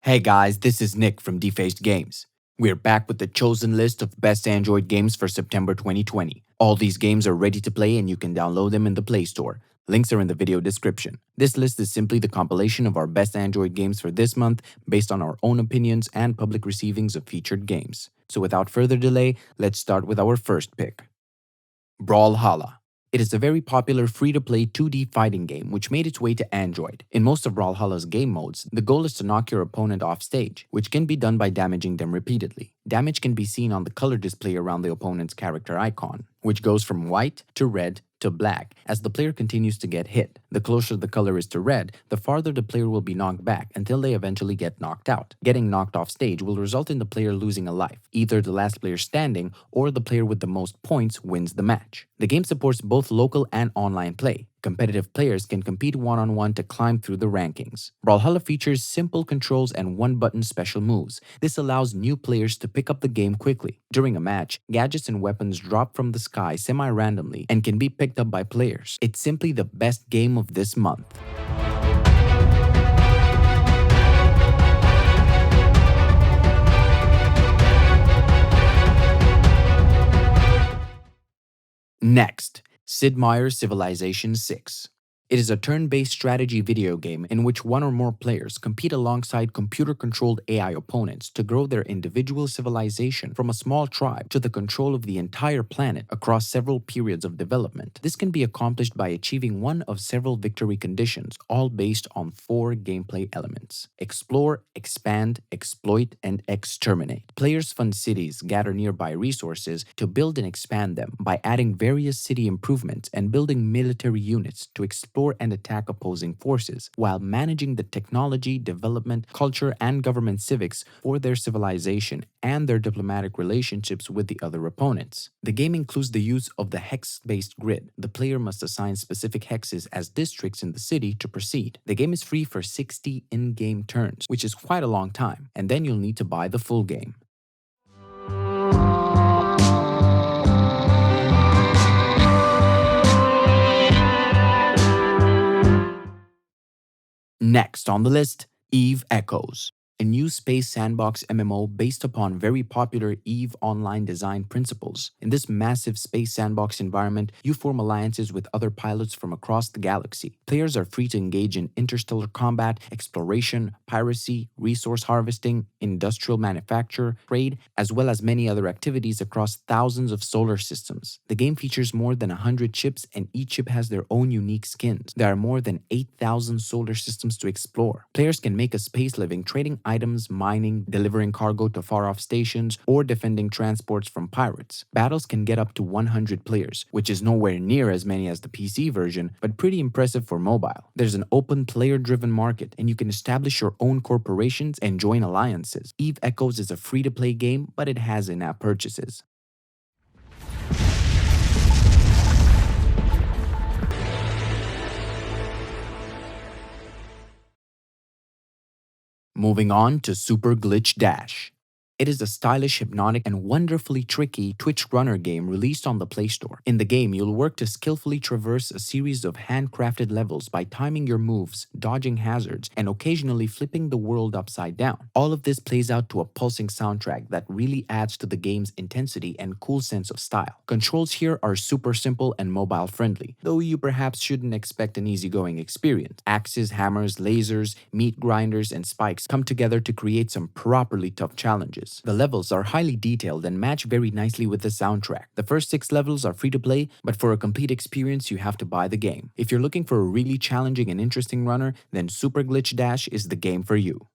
Hey guys, this is Nick from Deface Games. We're back with the chosen list of best Android games for September 2020. All these games are ready to play and you can download them in the Play Store. Links are in the video description. This list is simply the compilation of our best Android games for this month based on our own opinions and public receivings of featured games. So without further delay, let's start with our first pick. BRAWLHALLA. It is a very popular free-to-play 2D fighting game which made its way to Android. In most of BRAWLHALLA's game modes, the goal is to knock your opponent off stage, which can be done by damaging them repeatedly. Damage can be seen on the color display around the opponent's character icon, which goes from white to red to black as the player continues to get hit. The closer the color is to red, the farther the player will be knocked back until they eventually get knocked out. Getting knocked off stage will result in the player losing a life. Either the last player standing or the player with the most points wins the match. The game supports both local and online play. Competitive players can compete one-on-one to climb through the rankings. BRAWLHALLA features simple controls and one-button special moves. This allows new players to pick up the game quickly. During a match, gadgets and weapons drop from the sky semi-randomly and can be picked up by players. It's simply the best game of this month. Next, Sid Meier's Civilization VI. It is a turn-based strategy video game in which one or more players compete alongside computer-controlled AI opponents to grow their individual civilization from a small tribe to the control of the entire planet across several periods of development. This can be accomplished by achieving one of several victory conditions, all based on 4 gameplay elements: explore, expand, exploit, and exterminate. Players fund cities, gather nearby resources to build and expand them by adding various city improvements and building military units to explore and attack opposing forces, while managing the technology, development, culture, and government civics for their civilization and their diplomatic relationships with the other opponents. The game includes the use of the hex-based grid. The player must assign specific hexes as districts in the city to proceed. The game is free for 60 in-game turns, which is quite a long time, and then you'll need to buy the full game. Next on the list, EVE Echoes, a new space sandbox MMO based upon very popular EVE Online design principles. In this massive space sandbox environment, you form alliances with other pilots from across the galaxy. Players are free to engage in interstellar combat, exploration, piracy, resource harvesting, industrial manufacture, trade, as well as many other activities across thousands of solar systems. The game features more than 100 ships, and each ship has their own unique skins. There are more than 8,000 solar systems to explore. Players can make a space living trading items, mining, delivering cargo to far-off stations, or defending transports from pirates. Battles can get up to 100 players, which is nowhere near as many as the PC version, but pretty impressive for mobile. There's an open player-driven market, and you can establish your own corporations and join alliances. EVE Echoes is a free-to-play game, but it has in-app purchases. Moving on to Super Glitch Dash. It is a stylish, hypnotic, and wonderfully tricky Twitch runner game released on the Play Store. In the game, you'll work to skillfully traverse a series of handcrafted levels by timing your moves, dodging hazards, and occasionally flipping the world upside down. All of this plays out to a pulsing soundtrack that really adds to the game's intensity and cool sense of style. Controls here are super simple and mobile friendly, though you perhaps shouldn't expect an easygoing experience. Axes, hammers, lasers, meat grinders, and spikes come together to create some properly tough challenges. The levels are highly detailed and match very nicely with the soundtrack. The first 6 levels are free to play, but for a complete experience, you have to buy the game. If you're looking for a really challenging and interesting runner, then Super Glitch Dash is the game for you.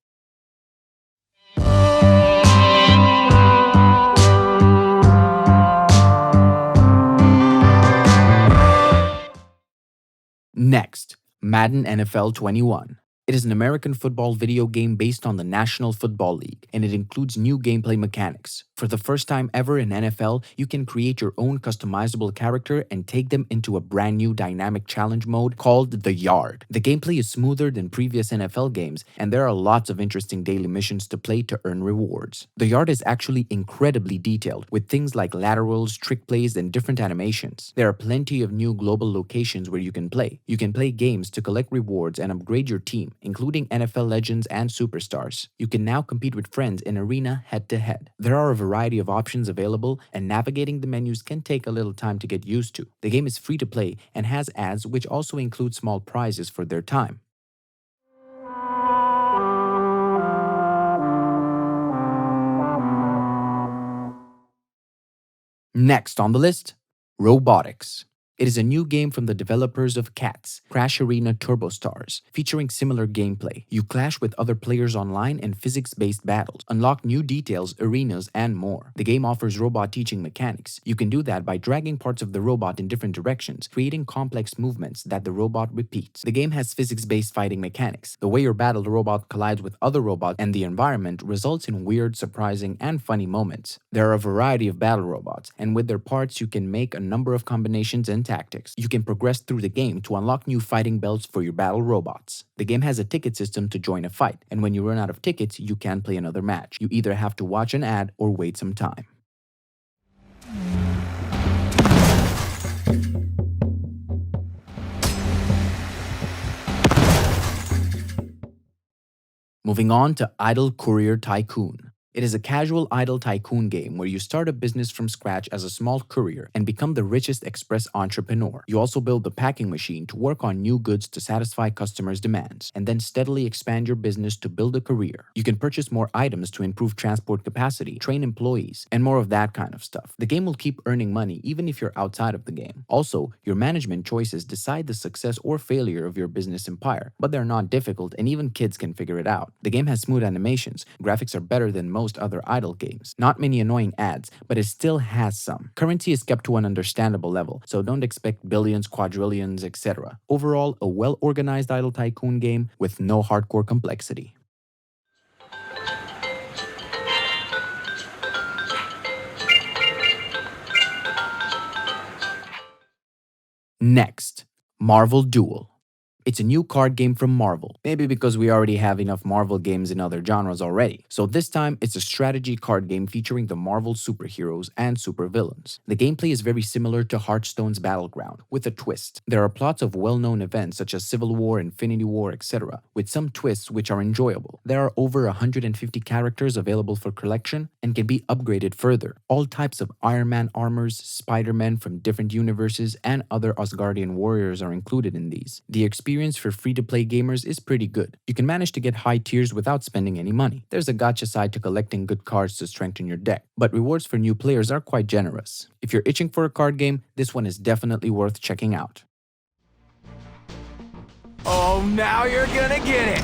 Next, Madden NFL 21. It is an American football video game based on the National Football League, and it includes new gameplay mechanics. For the first time ever in NFL, you can create your own customizable character and take them into a brand new dynamic challenge mode called The Yard. The gameplay is smoother than previous NFL games, and there are lots of interesting daily missions to play to earn rewards. The Yard is actually incredibly detailed, with things like laterals, trick plays, and different animations. There are plenty of new global locations where you can play. You can play games to collect rewards and upgrade your team, including NFL legends and superstars. You can now compete with friends in arena head-to-head. There are a variety of options available, and navigating the menus can take a little time to get used to. The game is free to play and has ads, which also include small prizes for their time. Next on the list, Robotics. It is a new game from the developers of CATS, Crash Arena Turbo Stars, featuring similar gameplay. You clash with other players online in physics-based battles, unlock new details, arenas, and more. The game offers robot teaching mechanics. You can do that by dragging parts of the robot in different directions, creating complex movements that the robot repeats. The game has physics-based fighting mechanics. The way your battle robot collides with other robots and the environment results in weird, surprising, and funny moments. There are a variety of battle robots, and with their parts you can make a number of combinations and tactics. You can progress through the game to unlock new fighting belts for your battle robots. The game has a ticket system to join a fight, and when you run out of tickets, you can't play another match. You either have to watch an ad or wait some time. Moving on to Idle Courier Tycoon. It is a casual idle tycoon game where you start a business from scratch as a small courier and become the richest express entrepreneur. You also build the packing machine to work on new goods to satisfy customers' demands, and then steadily expand your business to build a career. You can purchase more items to improve transport capacity, train employees, and more of that kind of stuff. The game will keep earning money even if you're outside of the game. Also, your management choices decide the success or failure of your business empire, but they're not difficult and even kids can figure it out. The game has smooth animations, graphics are better than most other idle games. Not many annoying ads, but it still has some. Currency is kept to an understandable level, so don't expect billions, quadrillions, etc. Overall, a well-organized idle tycoon game with no hardcore complexity. Next, Marvel Duel. It's a new card game from Marvel, maybe because we already have enough Marvel games in other genres already. So this time, it's a strategy card game featuring the Marvel superheroes and supervillains. The gameplay is very similar to Hearthstone's Battleground, with a twist. There are plots of well-known events such as Civil War, Infinity War, etc., with some twists which are enjoyable. There are over 150 characters available for collection and can be upgraded further. All types of Iron Man armors, Spider-Man from different universes, and other Asgardian warriors are included in these. The experience for free-to-play gamers is pretty good. You can manage to get high tiers without spending any money. There's a gacha side to collecting good cards to strengthen your deck, but rewards for new players are quite generous. If you're itching for a card game, this one is definitely worth checking out. Oh, now you're gonna get it!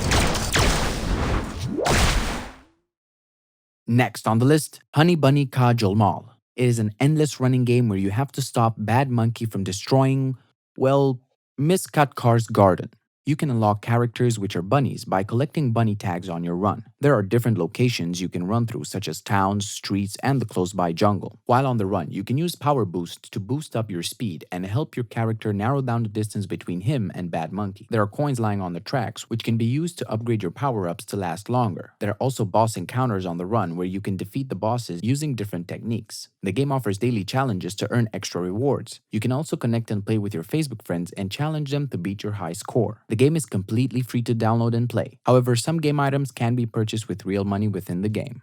Next on the list, Honey Bunny Ka JHOLMAAL. It is an endless running game where you have to stop Bad Monkey from destroying, well, Miss Katkar's garden. You can unlock characters which are bunnies by collecting bunny tags on your run. There are different locations you can run through, such as towns, streets, and the close-by jungle. While on the run, you can use power boost to boost up your speed and help your character narrow down the distance between him and Bad Monkey. There are coins lying on the tracks which can be used to upgrade your power-ups to last longer. There are also boss encounters on the run where you can defeat the bosses using different techniques. The game offers daily challenges to earn extra rewards. You can also connect and play with your Facebook friends and challenge them to beat your high score. The game is completely free to download and play. However, some game items can be purchased with real money within the game.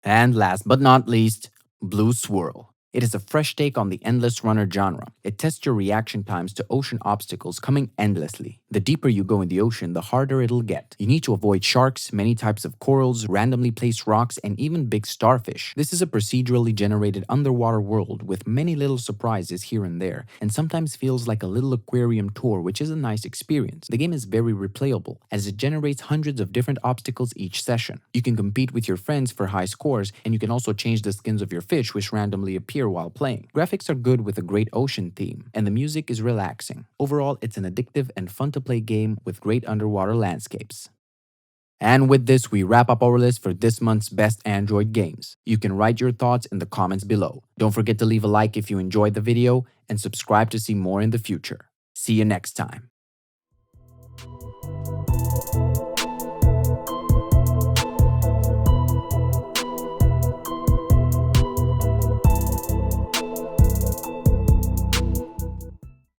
And last but not least, Blue Swirl. It is a fresh take on the endless runner genre. It tests your reaction times to ocean obstacles coming endlessly. The deeper you go in the ocean, the harder it'll get. You need to avoid sharks, many types of corals, randomly placed rocks, and even big starfish. This is a procedurally generated underwater world with many little surprises here and there, and sometimes feels like a little aquarium tour, which is a nice experience. The game is very replayable, as it generates hundreds of different obstacles each session. You can compete with your friends for high scores, and you can also change the skins of your fish, which randomly appear while playing. Graphics are good with a great ocean theme, and the music is relaxing. Overall, it's an addictive and fun to play game with great underwater landscapes. And with this, we wrap up our list for this month's best Android games. You can write your thoughts in the comments below. Don't forget to leave a like if you enjoyed the video and subscribe to see more in the future. See you next time.